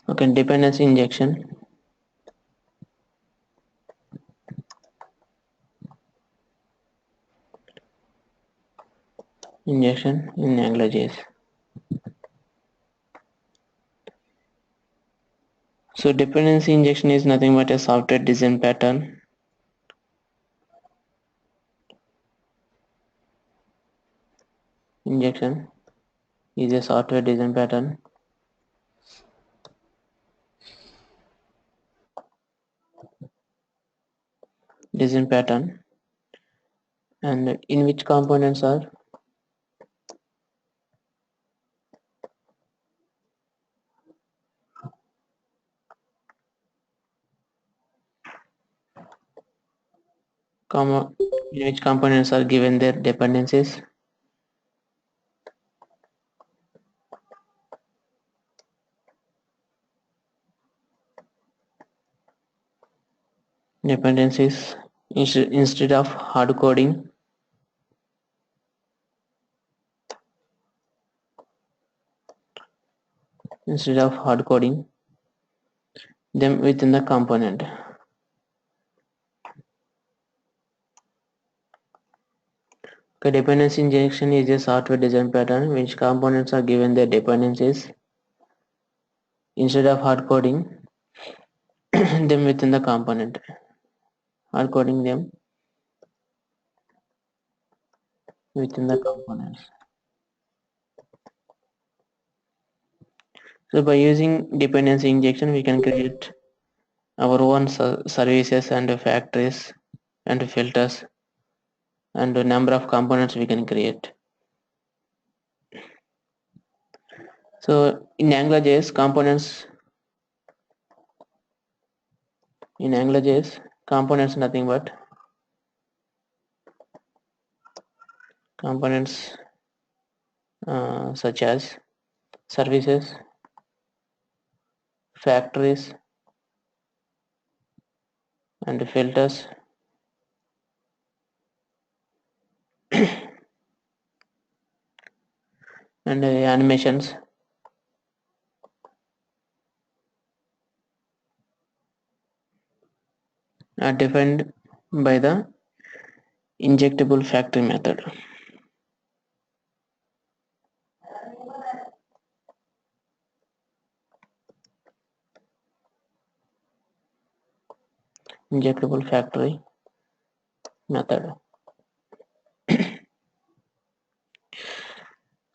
Okay, dependency injection. Injection in AngularJS. So dependency injection is nothing but a software design pattern. Injection is a software design pattern and in which components are in which components are given their dependencies. Dependencies instead of hard coding them within the component. Okay, dependency injection is a software design pattern which components are given their dependencies instead of hard coding them within the component. Hard coding them within the components. So by using dependency injection, we can create our own services and factories and filters and the number of components we can create. So in AngularJS components nothing but components such as services, factories and filters and animations are defined by the injectable factory method. Injectable factory method.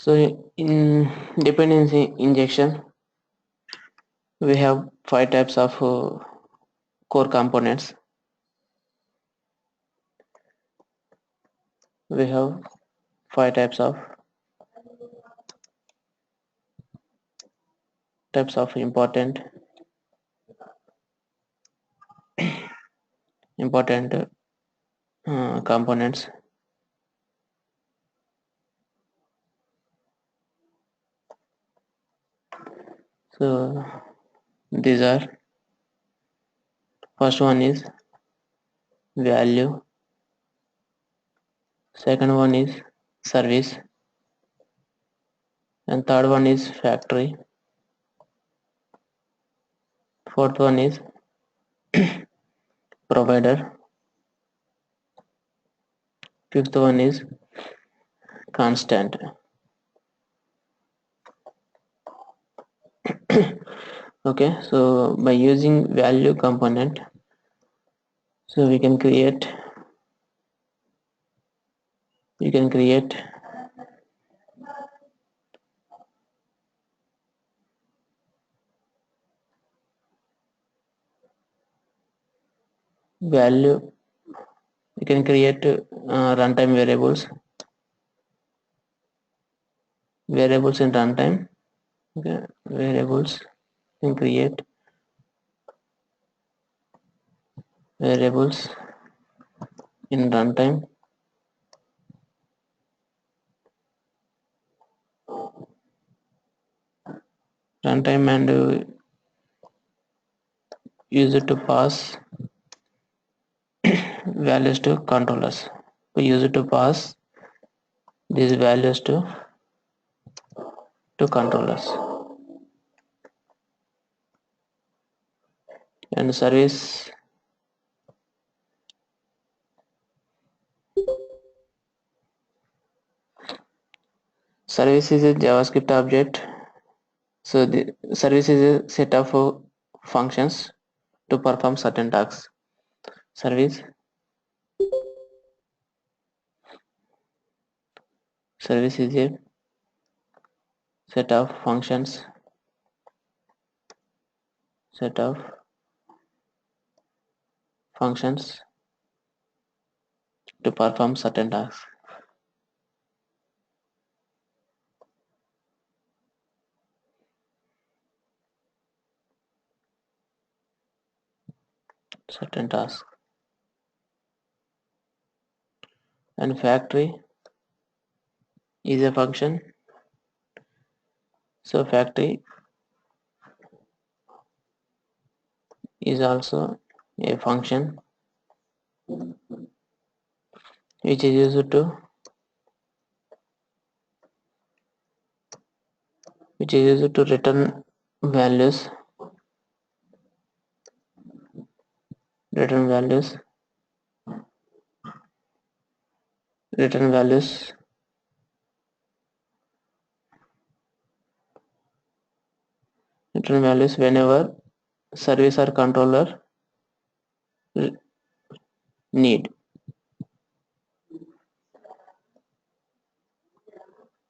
So in dependency injection, we have 5 types of core components. We have 5 types of important components. So these are, first one is value, second one is service, and third one is factory, fourth one is provider, fifth one is constant. Okay, so by using value component, so we can create value, we can create runtime variables in runtime. Okay, variables, we can create variables in runtime. And use it to pass values to controllers. We use it to pass these values to controllers. And service is a JavaScript object. So the service is a set of functions to perform certain tasks. Service is a set of functions set of functions to perform certain tasks. Certain tasks. And factory is a function. So factory is also a function which is used to return values return values return values return values whenever service or controller need.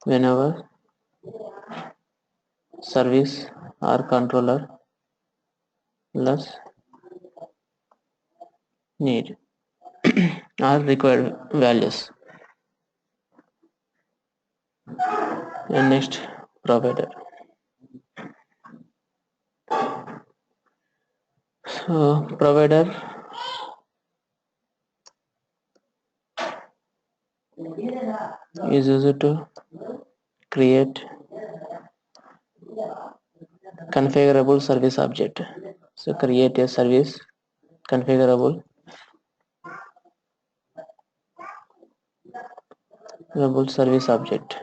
Whenever service or controller less need or required values. And next, provider. So provider is used to create configurable service object. So create a configurable service object.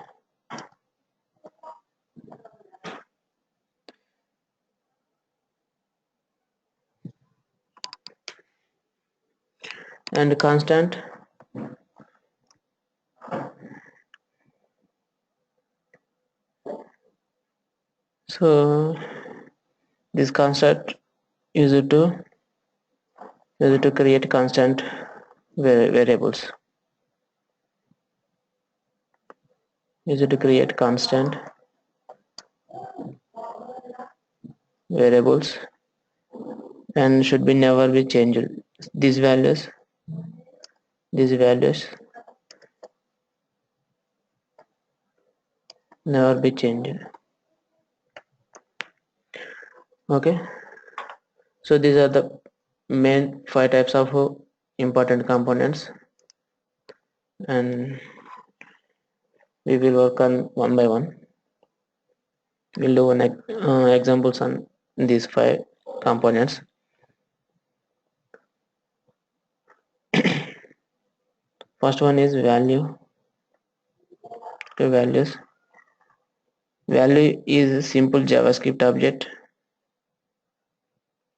And constant so this constant used to create constant variables. Used to create constant variables and should be never be changed. These values never be changed. Okay, so these are the main 5 types of important components, and we will work on one by one. We'll do an examples on these 5 components. First one is value to values. Value is a simple JavaScript object.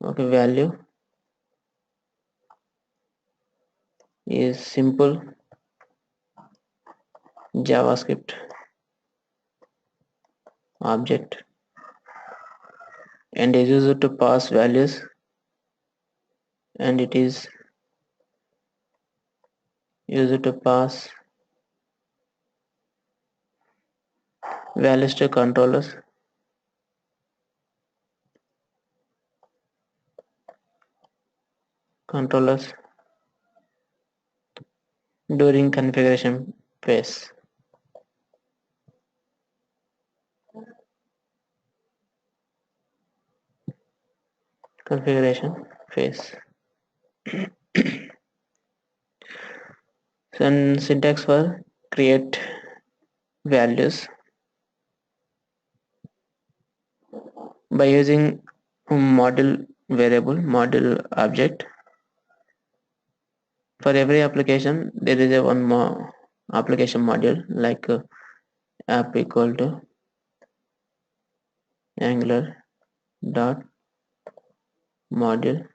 Okay, value is simple JavaScript object and is used to pass values, and it is used to pass values to controllers during configuration phase. Configuration phase. And syntax for create values by using module object. For every application there is a one more application module, like app equal to angular dot module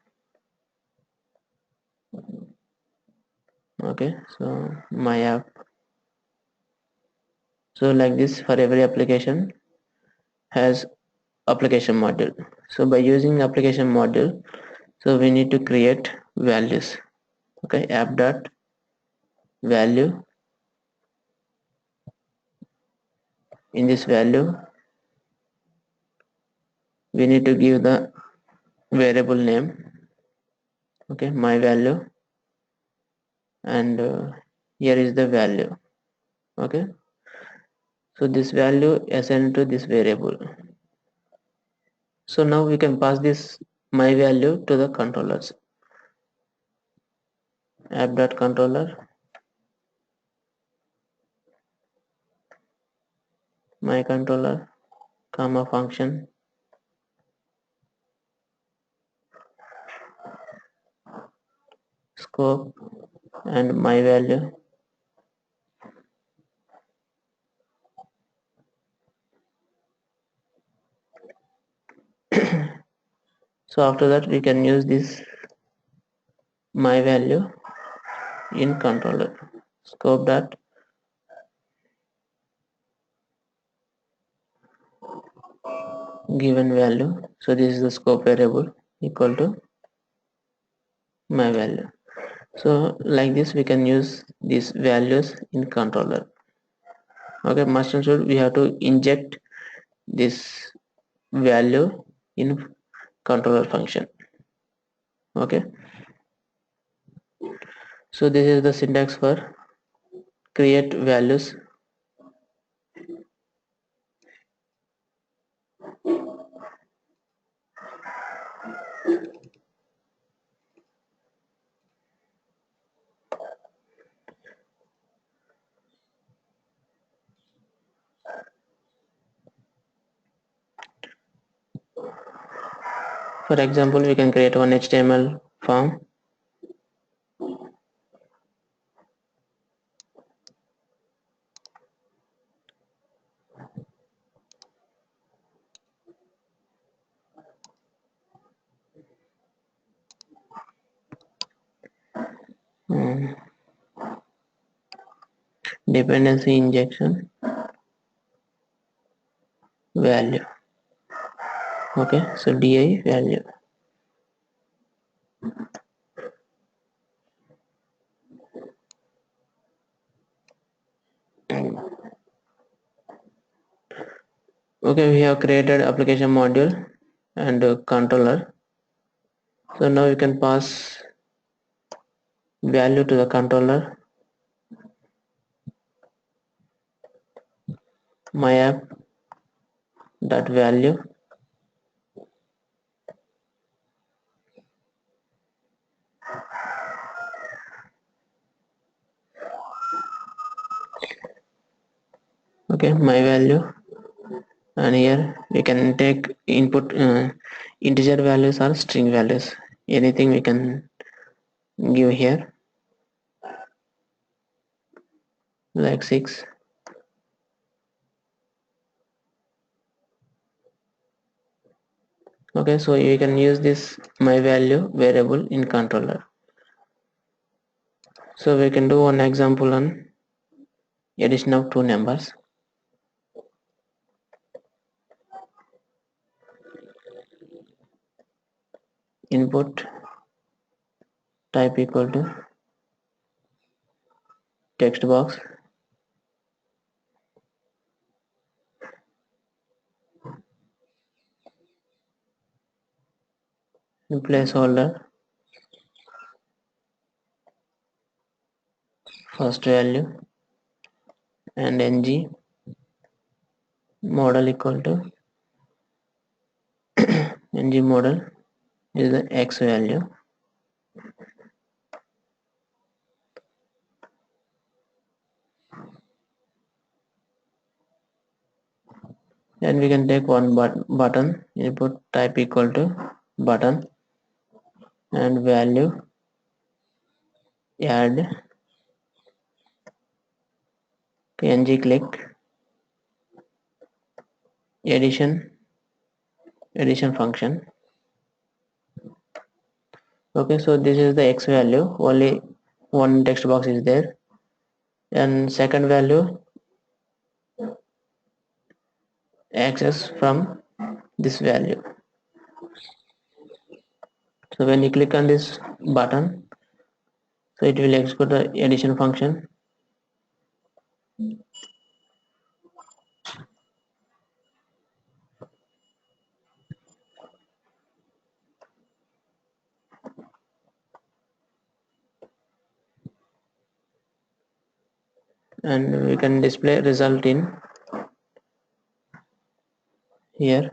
Okay, so my app. So like this, for every application has application module. So by using application module, so we need to create values. Okay, app dot value. In this value, we need to give the variable name. Okay, my value, and here is the value. Okay, so this value assigned to this variable. So now we can pass this my value to the controllers. App dot controller, my controller, comma function, scope, and my value. So after that we can use this my value in controller. Scope dot given value. So this is the scope variable equal to my value. So like this we can use these values in controller. Okay, must and should we have to inject this value in controller function. Okay, so this is the syntax for create values. For example, we can create one HTML form. um, Dependency injection value. Okay, so di value. Okay, we have created application module and controller. So now you can pass value to the controller. My app dot value. Okay, my value, and here we can take input integer values or string values. Anything we can give here, like 6. Okay, so you can use this my value variable in controller. So we can do one example on addition of two numbers. Input type equal to text box, placeholder, first value, and ng model equal to ng model is the x value. Then we can take one button, input type equal to button, and value add ng click addition function. Okay, so this is the x value. Only one text box is there, and second value access from this value. So when you click on this button, so it will execute the addition function, and we can display result in here.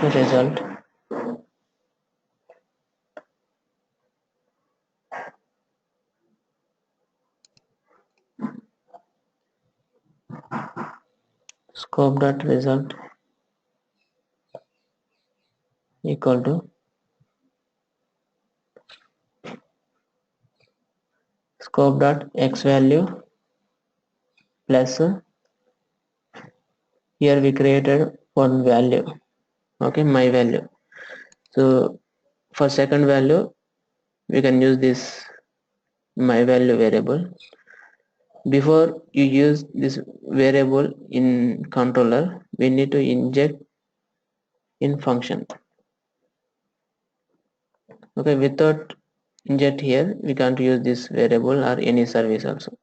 Result, scope dot result equal to scope dot x value plus here we created one value, okay, my value. So for second value we can use this my value variable. Before you use this variable in controller, we need to inject in function. Okay, without inject here we can't use this variable or any service also.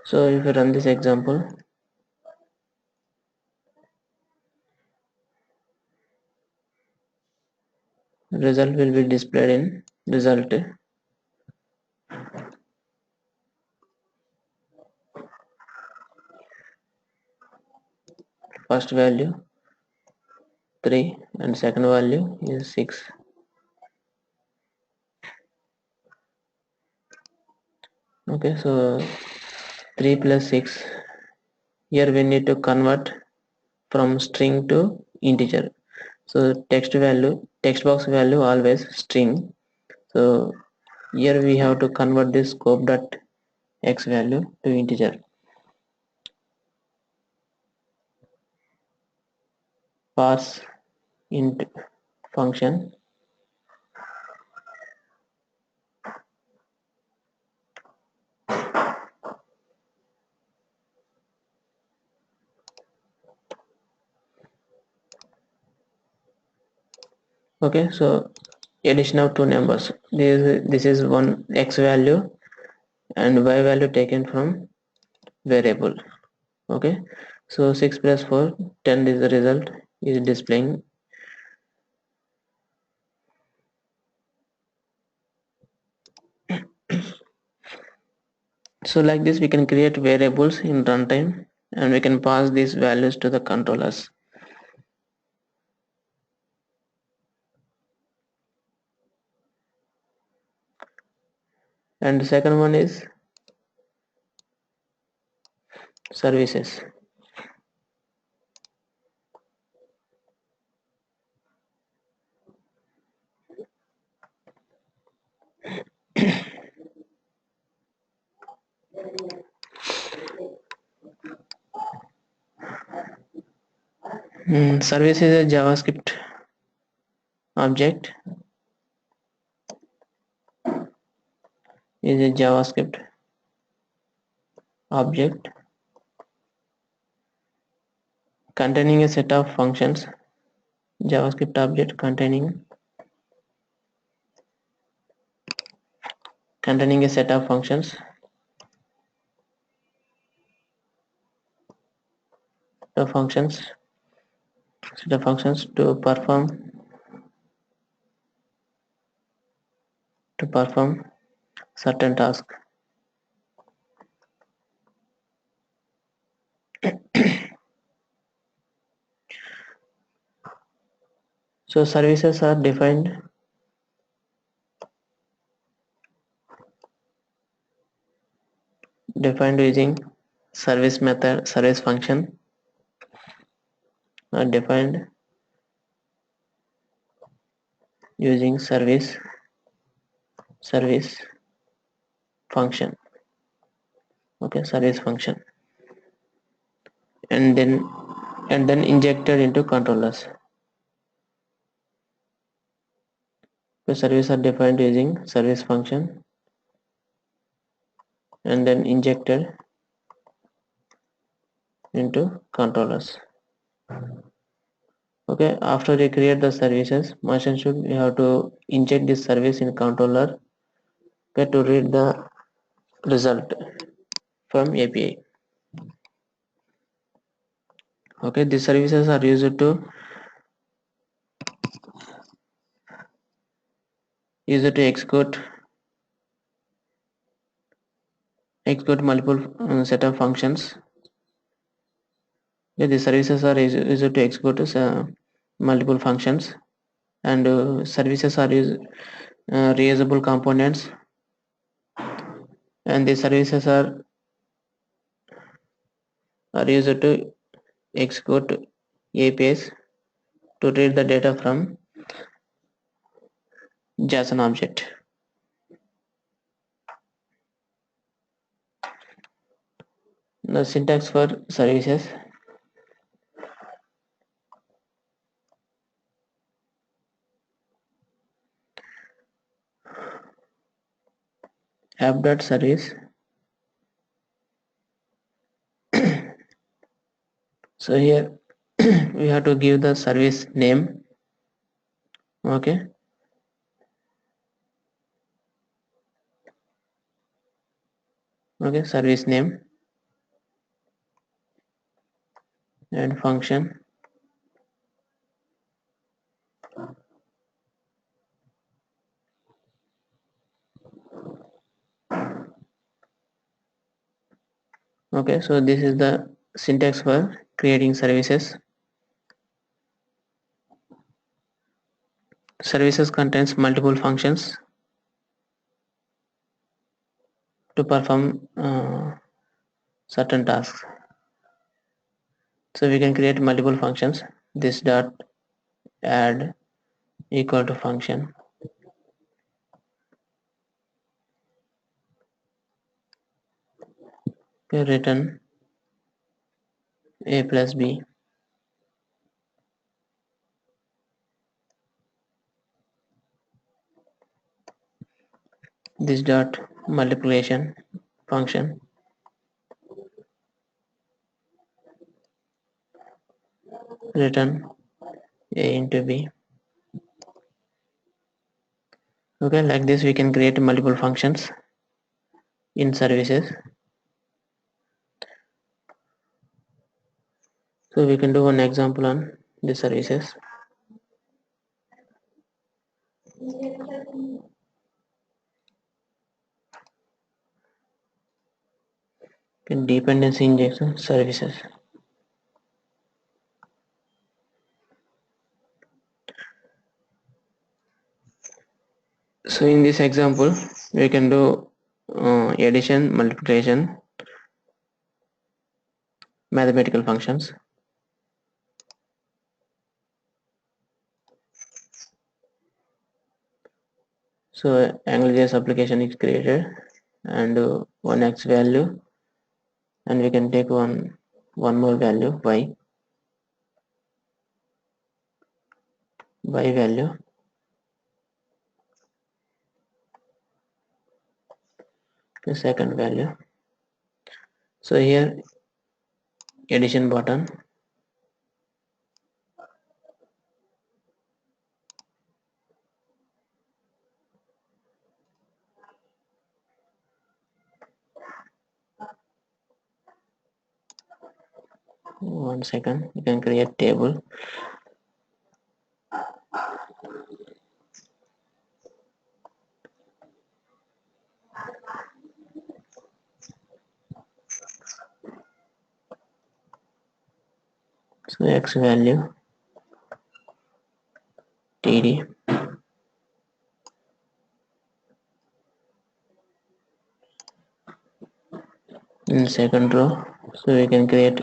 So if you run this example, result will be displayed in result first value 3 and second value is 6. Okay, so 3 plus 6, here we need to convert from string to integer. So text box value always string, so here we have to convert this scope dot x value to integer. Parse int function, okay, so addition of two numbers, this is one x value and y value taken from variable. Okay, so 6 plus 4 10 is the result is displaying. So like this we can create variables in runtime and we can pass these values to the controllers. And the second one is services. Service is a JavaScript object, is a JavaScript object containing a set of functions. JavaScript object containing a set of functions. The functions set of functions to perform certain tasks. So services are defined using service method, service function. are defined using service function. Okay, service function, and then injected into controllers. The services are defined using service function and then injected into controllers. Okay, after we create the services, machine should we have to inject this service in controller, okay, to read the result from API. Okay, these services are used to execute multiple set of functions. Okay, these services are used to execute multiple functions, and services are reusable components, and these services are used to execute APIs to read the data from JSON object. The syntax for services: app.service. So here we have to give the service name. Okay, service name and function. Okay, so this is the syntax for creating services. Services contains multiple functions to perform certain tasks. So we can create multiple functions. This dot add equal to function, okay, return a plus b, this dot multiplication function, return a into b. Okay, like this we can create multiple functions in services. So we can do one example on the services. Dependency injection services. So in this example we can do addition, multiplication, mathematical functions. So AngularJS application is created, and one x value, and we can take one more value y value, the second value. So here addition button, one second, you can create table. So x value td, in second row, so we can create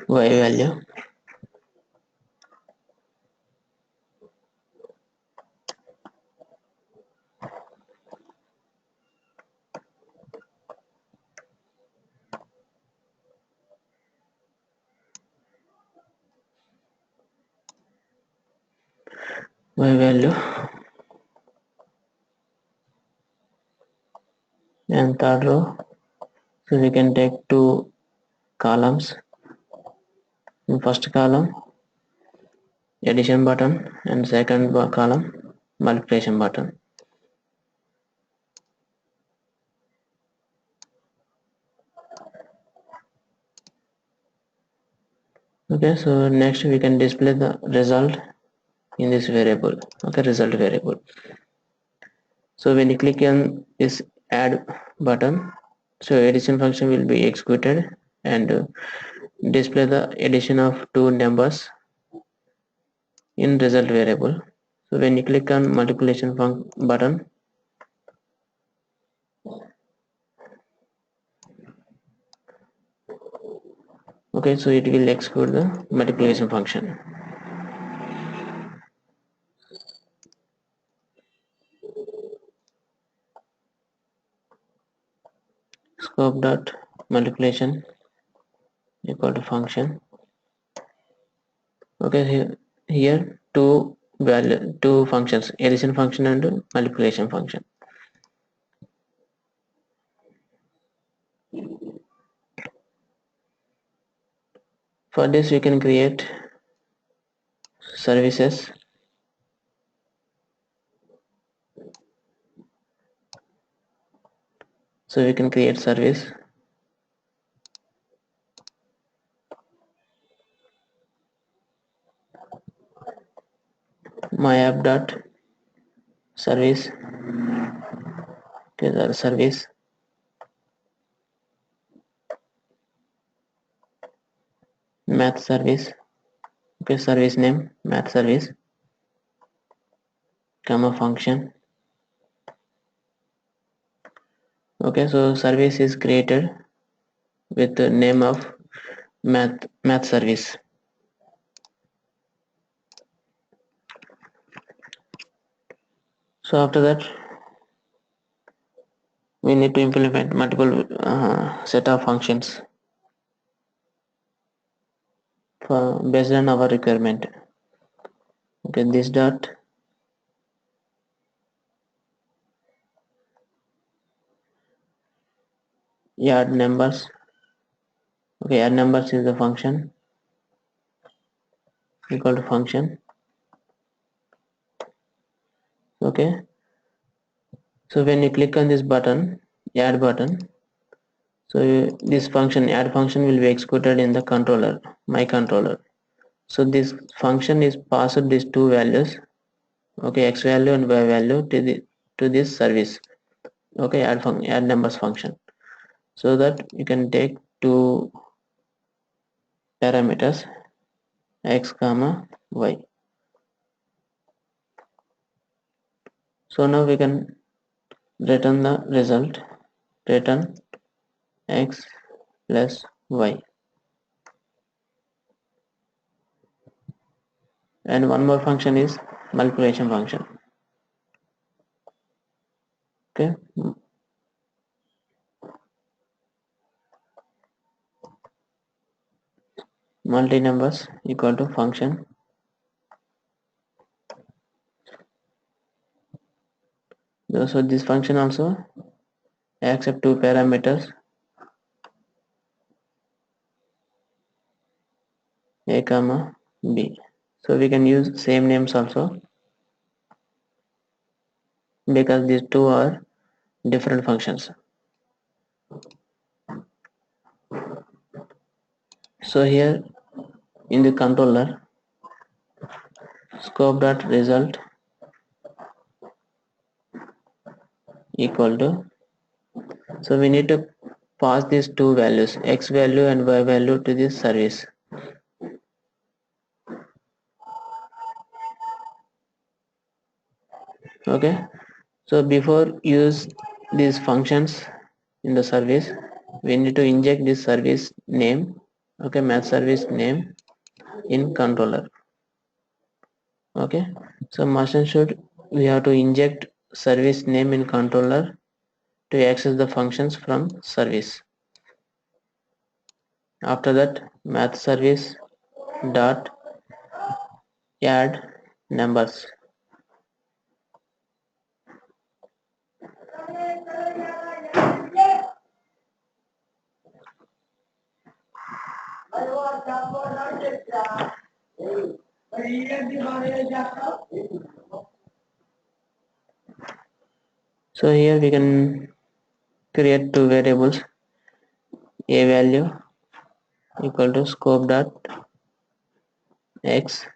y value y value, and third row, so we can take two columns. In first column addition button and second column multiplication button. Okay, so next we can display the result in this variable. Okay, result variable. So when you click on this add button, so addition function will be executed and display the addition of two numbers in result variable. So when you click on multiplication button, okay, so it will execute the multiplication function. Scope dot multiplication equal to function. Okay, here two functions, addition function and multiplication function. For this we can create services. So we can create service my app dot service. Okay, the service math service. Okay, service name math service comma function. Okay, so service is created with the name of math service. So after that we need to implement multiple set of functions for based on our requirement. Okay, this dot add numbers. Okay, add numbers is the function equal to function. Okay, so when you click on this button, add button, so this function add function will be executed in the controller, my controller. So this function is passed these two values, okay, x value and y value to this service. Okay, add numbers function, so that you can take two parameters x comma y. So now we can return the result, return x plus y. And one more function is multiplication function. Okay, multi numbers equal to function. So this function also accept two parameters a comma b. So we can use same names also because these two are different functions. So here in the controller, scope dot result equal to, so we need to pass these two values x value and y value to this service. Okay, so before use these functions in the service, we need to inject this service name, okay, math service name in controller. Okay, so must and should we have to inject service name in controller to access the functions from service. After that, math service dot add numbers. So here we can create two variables, a value equal to scope dot x.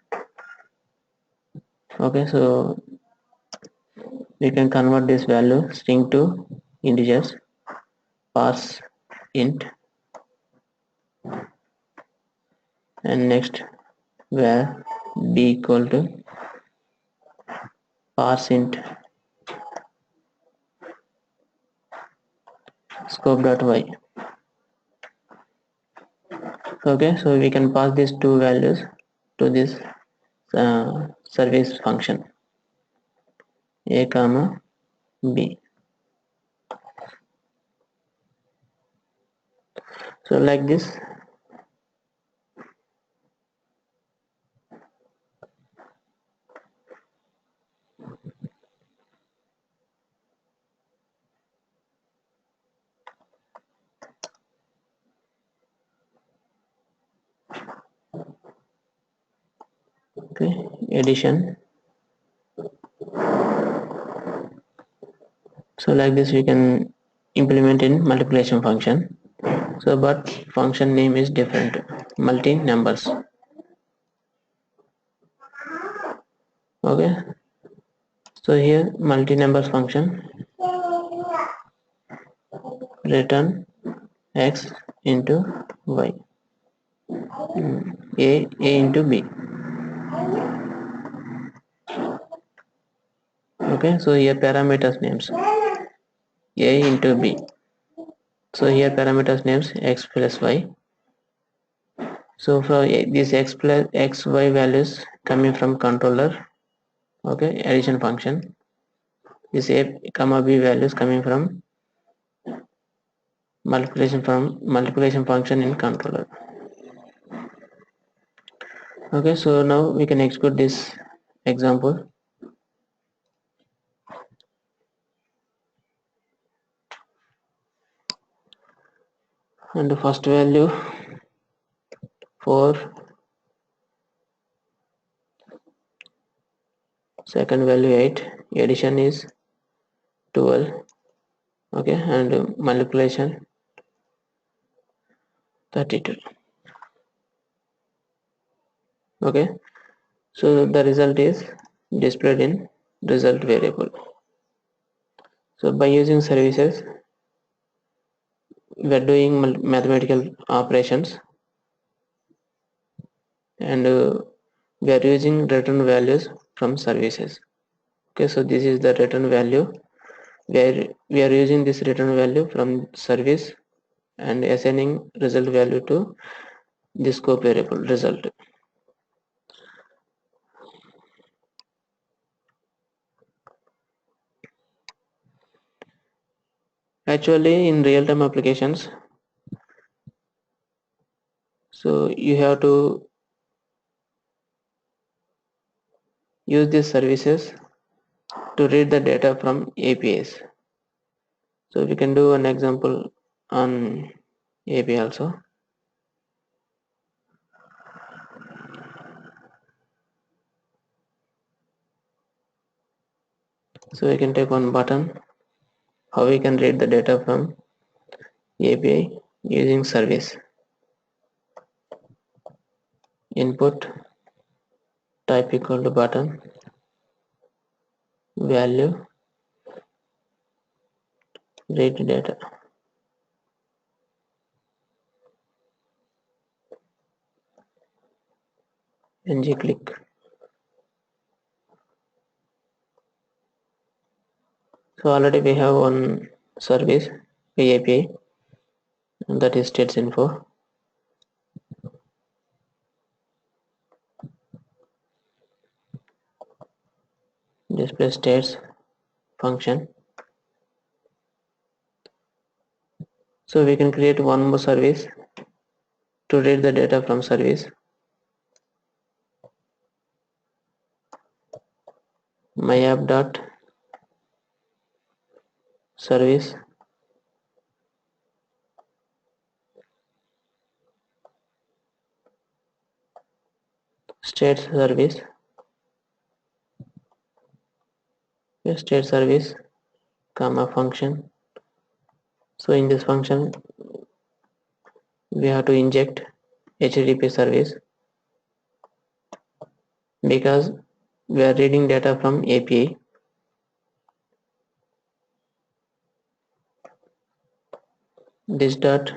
Okay, so we can convert this value string to integers, parse int, and next where b equal to parse int scope dot y. Okay, so we can pass these two values to this service function a comma b. So like this. Okay, addition. So like this we can implement in multiplication function. So but function name is different, multi numbers. Okay, so here multi numbers function return x into y, a into b. Okay, so here parameters names a into b. So here parameters names x plus y. So for this x plus x y values coming from controller. Okay, addition function. This a comma b values coming from multiplication function in controller. Okay, so now we can execute this example. And the first value 4, second value 8, addition is 12. Okay, and manipulation 32. Okay, so the result is displayed in result variable. So by using services we are doing mathematical operations, and we are using return values from services. Okay, so this is the return value where we are using this return value from service and assigning result value to the scope variable result. Actually in real-time applications, so you have to use these services to read the data from APIs. So we can do an example on API also. So we can take one button, how we can read the data from API using service. Input type equal to button, value, read data. NG click. So already we have one service API, and that is states info. Display states function. So we can create one more service to read the data from service. My app dot service state service, state service, comma function. So in this function, we have to inject HTTP service because we are reading data from API. This dot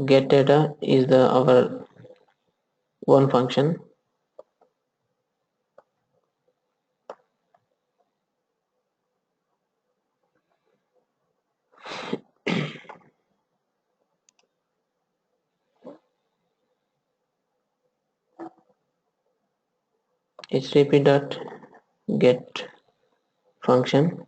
get data is our one function. HTTP dot get function.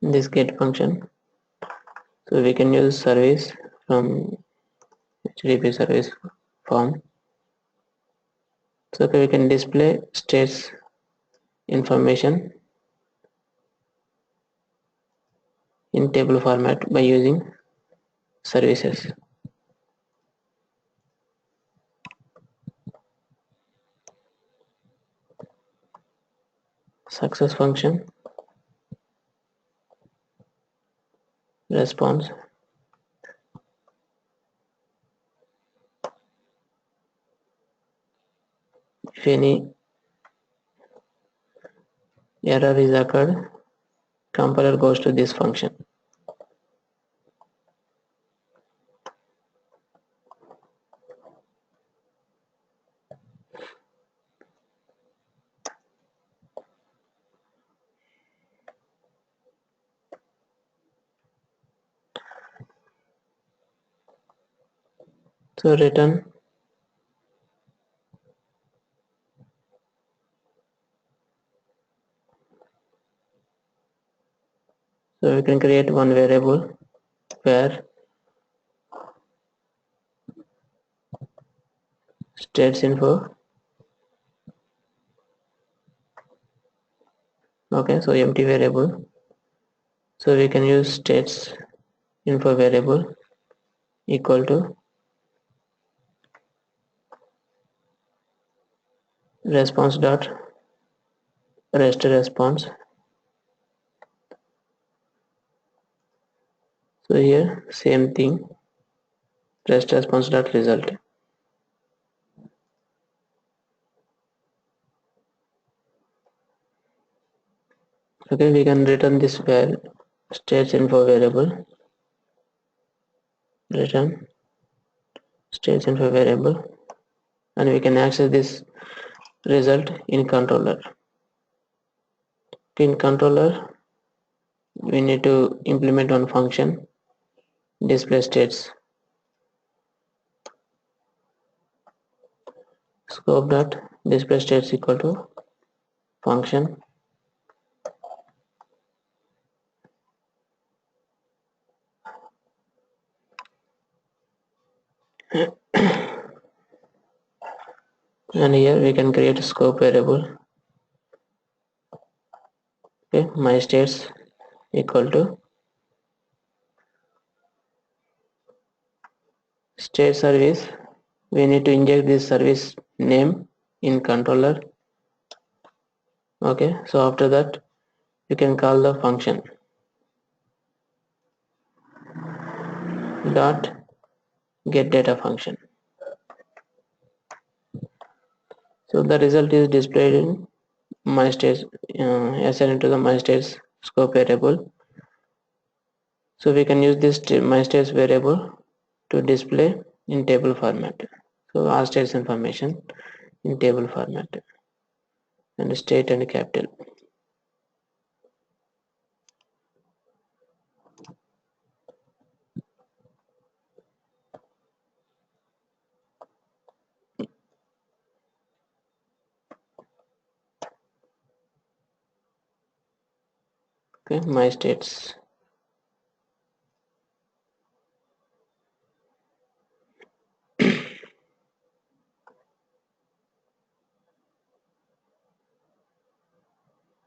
This get function. So we can use service from HTTP service form. So we can display states information in table format by using services. Success function, response, if any error is occurred, compiler goes to this function. So return, so we can create one variable where states info. Okay, so empty variable. So we can use states info variable equal to response dot rest response. So here same thing, rest response dot result. Okay, we can return this where states info variable, return states info variable, and we can access this result in controller. In controller, we need to implement one function, display states. Scope dot display states equal to function. And here we can create a scope variable. Okay, my states equal to state service. We need to inject this service name in controller. Okay, so after that you can call the function dot get data function. So the result is displayed in my states, assigned to the my states scope variable. So we can use this my states variable to display in table format. So all states information in table format and state and capital. Okay, my states.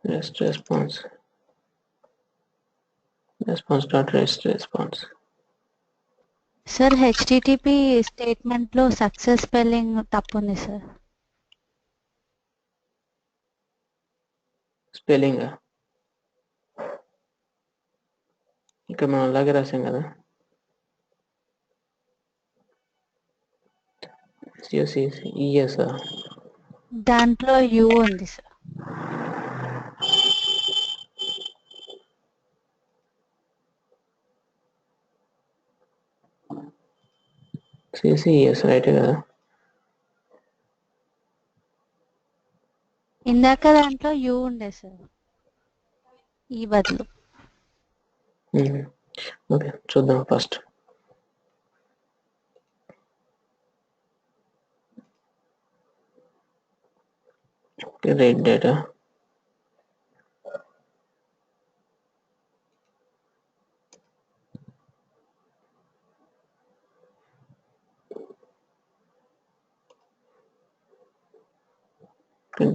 Rest response. response dot rest response. Sir HTTP స్టేట్మెంట్లో success spelling తప్పు ఉంది sir. Spelling ఇక్కడ మనం అలాగే రాసాం కదా. CS దాంట్లో you ఉంది సార్. సిఎస్ రైట్ కదా. ఇందాక దాంట్లో యూ ఉండే సార్ ఈ బదులు. ఓకే చూద్దాం ఫస్ట్. రైట్ డేటా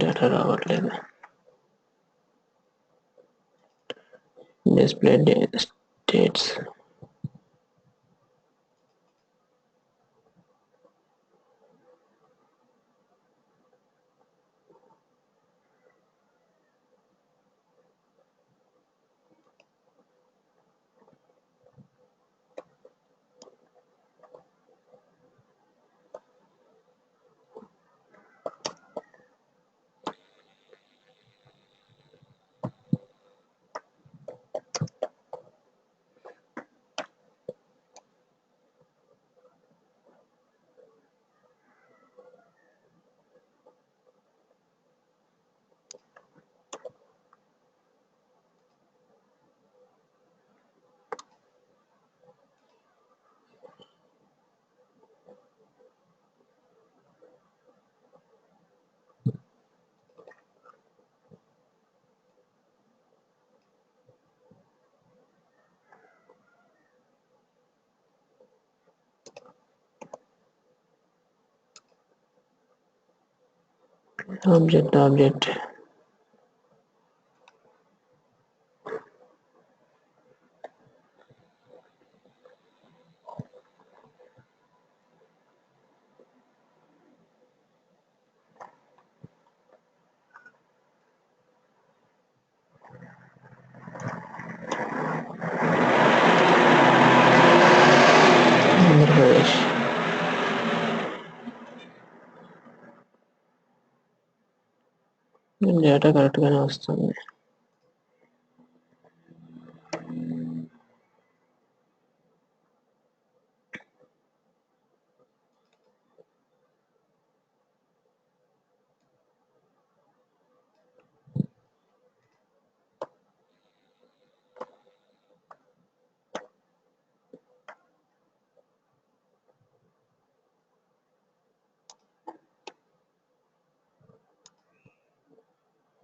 డేటా రావట్లేదు. Display states object Andhra Pradesh. Data కరెక్ట్గానే వస్తుంది.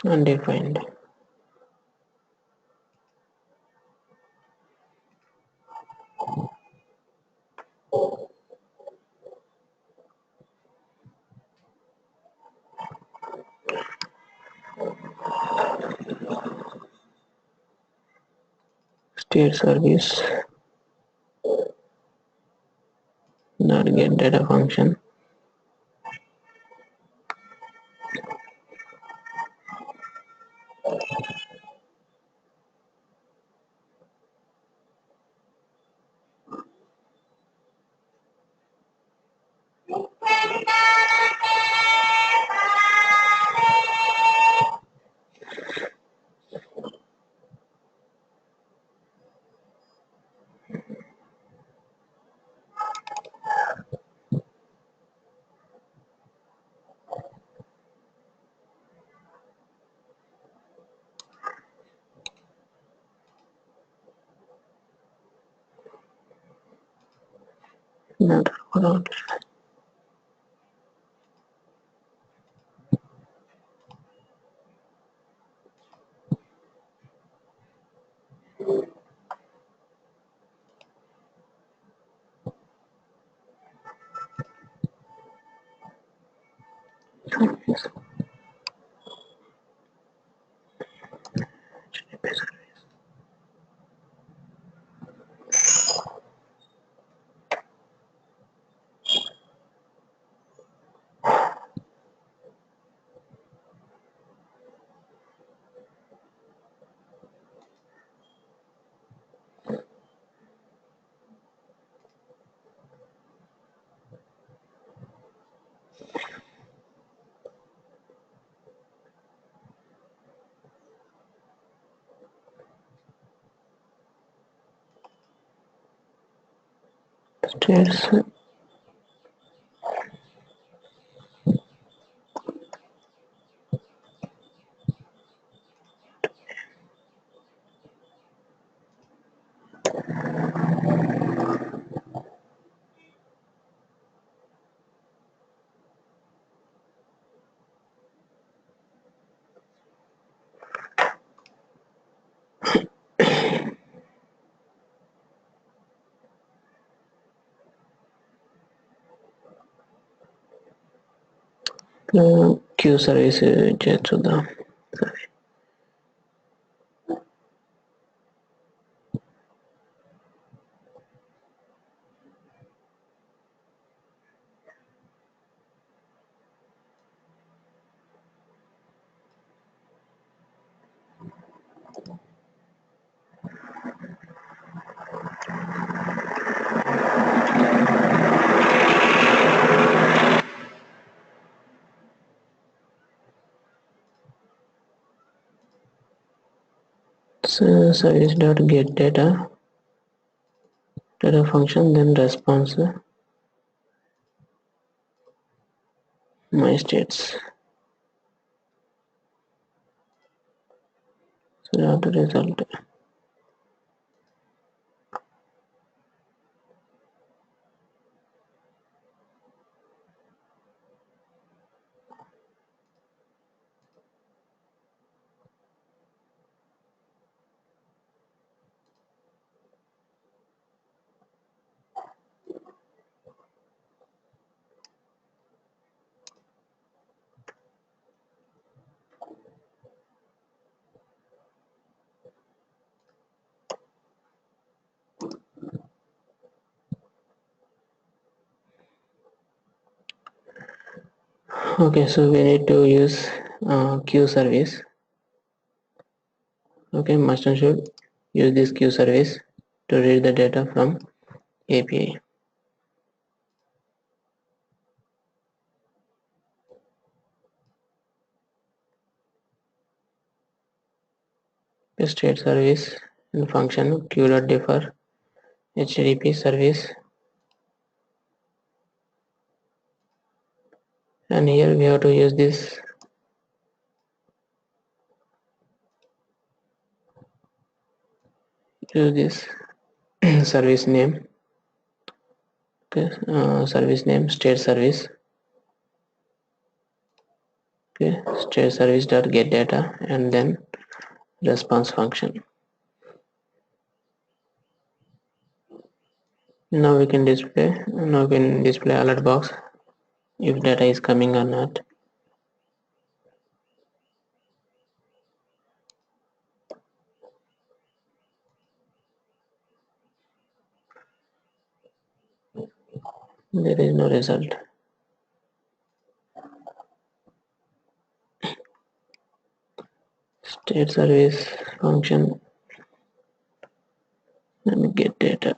Undefined. State service not get data function. Not allowed. states. Queue service చేర్చుద్దాం. So service dot get data function, then response my states. So dot result. Okay, so we need to use queue service. Okay, must and should use this queue service to read the data from API. State service and function queue.defer HTTP service, and here we have to use this service name. Okay, service name state service. Okay, state service dot get data, and then response function. Now we can display alert box if data is coming or not. There is no result. State service function and get data.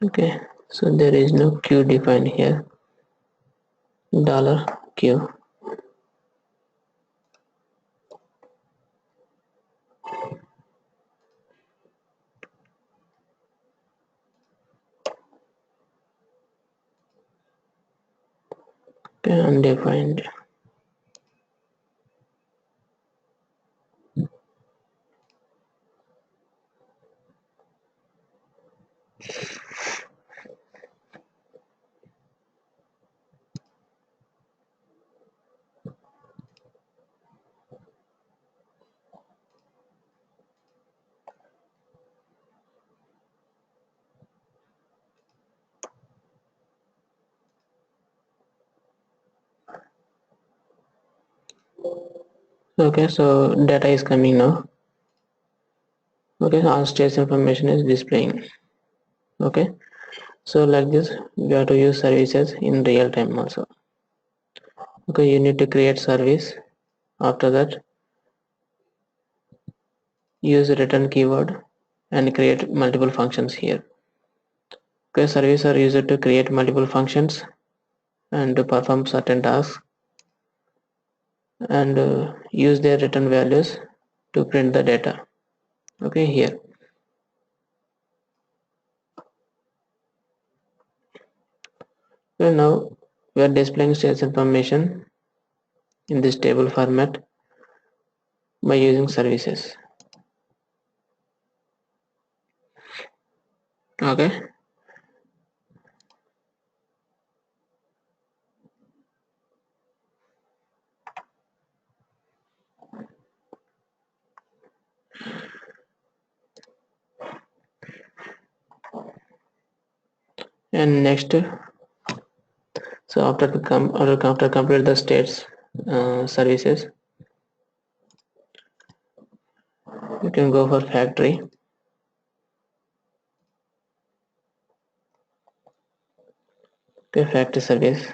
Okay, so there is no queue defined here. $Q. Okay, undefined. Okay, so data is coming now. Okay, all states information is displaying. Okay, so like this we have to use services in real time also. Okay, you need to create service. After that use return keyword and create multiple functions here. Okay, services are used to create multiple functions and to perform certain tasks and use their return values to print the data. Okay, here. So now we are displaying sales information in this table format by using services. Okay, and next, so after complete the states services, you can go for factory. Okay, factory service.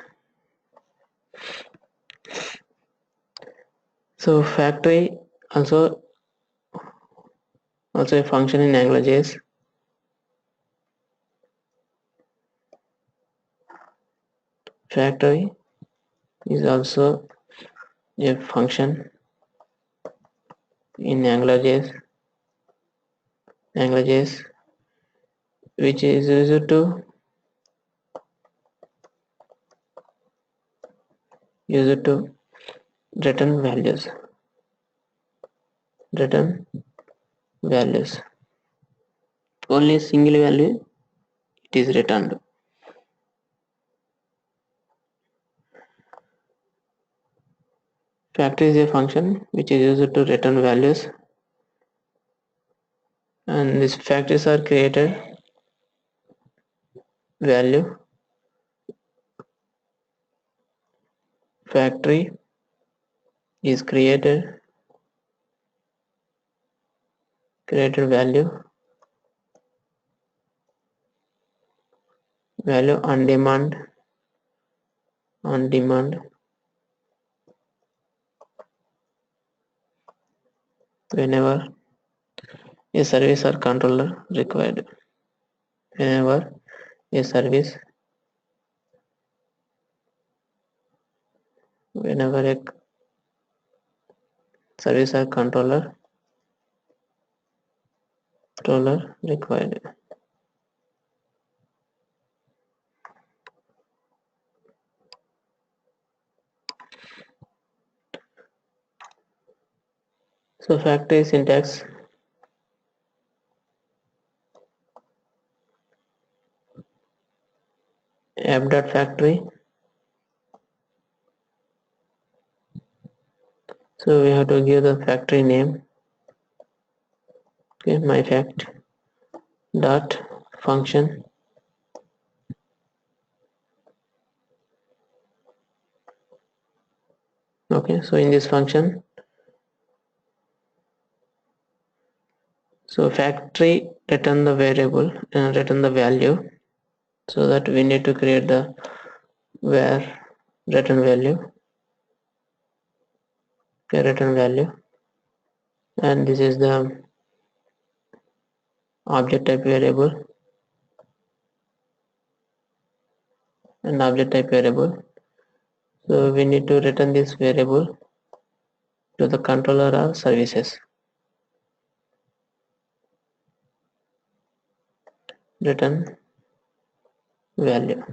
So factory also a function in AngularJS. Factory is also a function in AngularJS, which is used to return values. Return values. Only single value it is returned. Factory is a function which is used to return values, and these factories are created value factory is created value on demand whenever a service or controller required. Whenever a whenever a service or controller required. So factory syntax: app.factory. So we have to give the factory name. Okay, my fact dot function. Okay, so in this function, so factory return the variable and return the value, so that we need to create the where return value, return value, and this is the object type variable and object type variable. So we need to return this variable to the controller or services. Return value.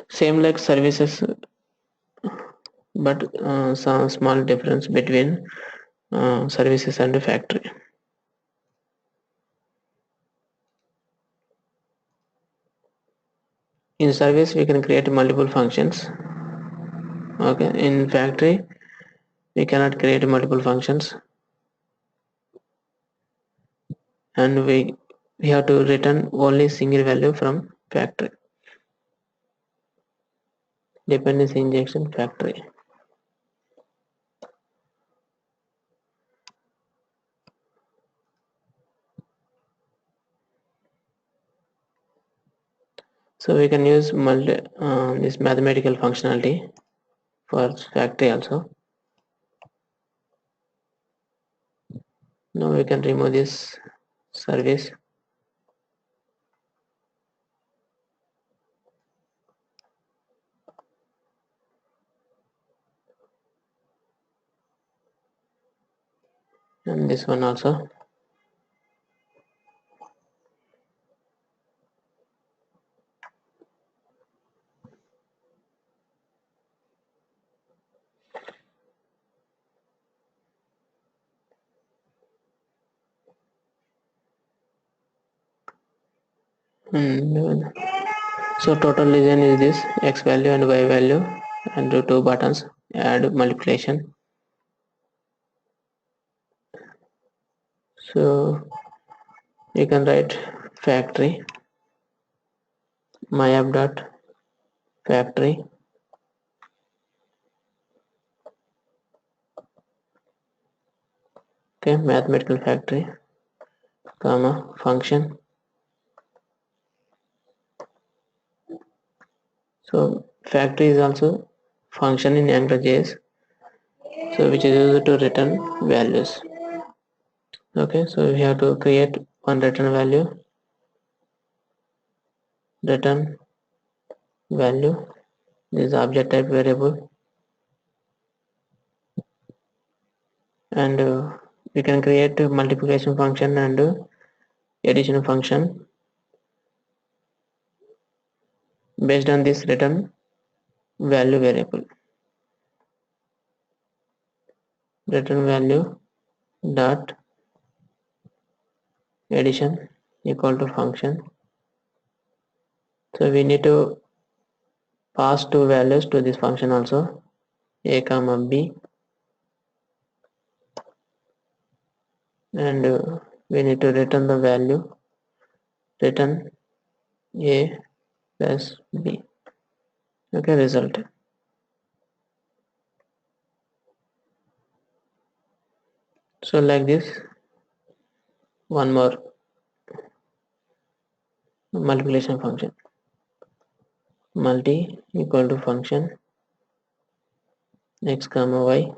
Same like services, but some small difference between services and factory. In service we can create multiple functions. Okay, in factory we cannot create multiple functions, and we have to return only single value from factory. Dependency injection factory. So we can use this mathematical functionality for factory also. Now we can remove this service. And this one also. And so total design is this x value and y value and the two buttons, add multiplication. So you can write factory myapp dot factory, okay, mathematical factory comma function. So factory is also function in AngularJS, so which is used to return values. Okay, so we have to create one return value, return value. This is object type variable, and we can create a multiplication function and addition function based on this return value variable. Return value dot addition equal to function. So we need to pass two values to this function also, a comma b, and we need to return the value, return a plus b. Okay, result. So like this, one more multiplication function, multi equal to function x comma y,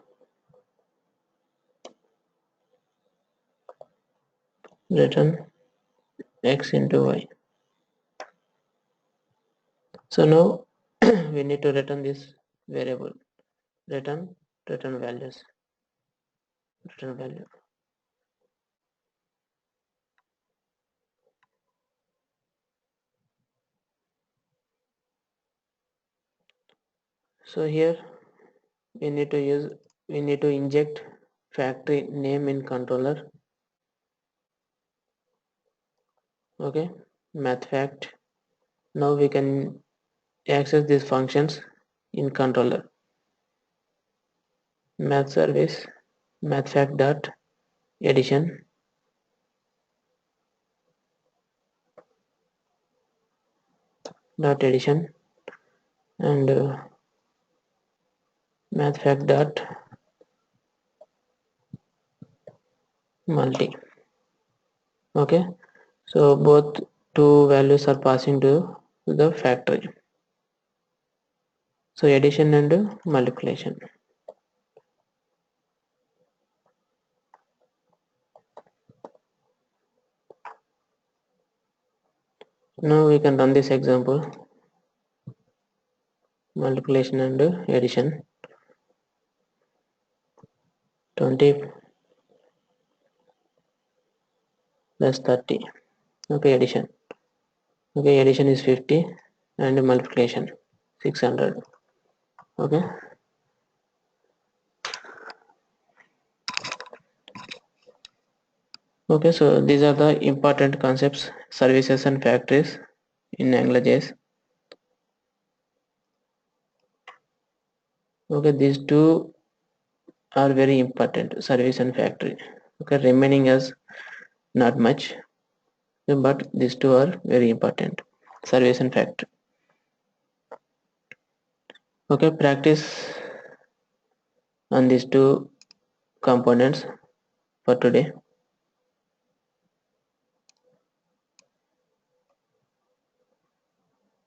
return x into y. So now we need to return this variable, return values, return value. So here we need to inject factory name in controller. Okay, math fact. Now we can access these functions in controller. Math service, math fact dot addition, and math fact dot multi. Okay, so both two values are passing to the factory. So addition and multiplication. Now we can run this example, multiplication and addition. 20 plus 30. Okay, addition. Okay, addition is 50 and multiplication 600. Okay, okay, so these are the important concepts, services and factories in AngularJS. Okay, these two are very important, service and factory. Okay, remaining as not much, but these two are very important, service and factory. Okay, practice on these two components for today.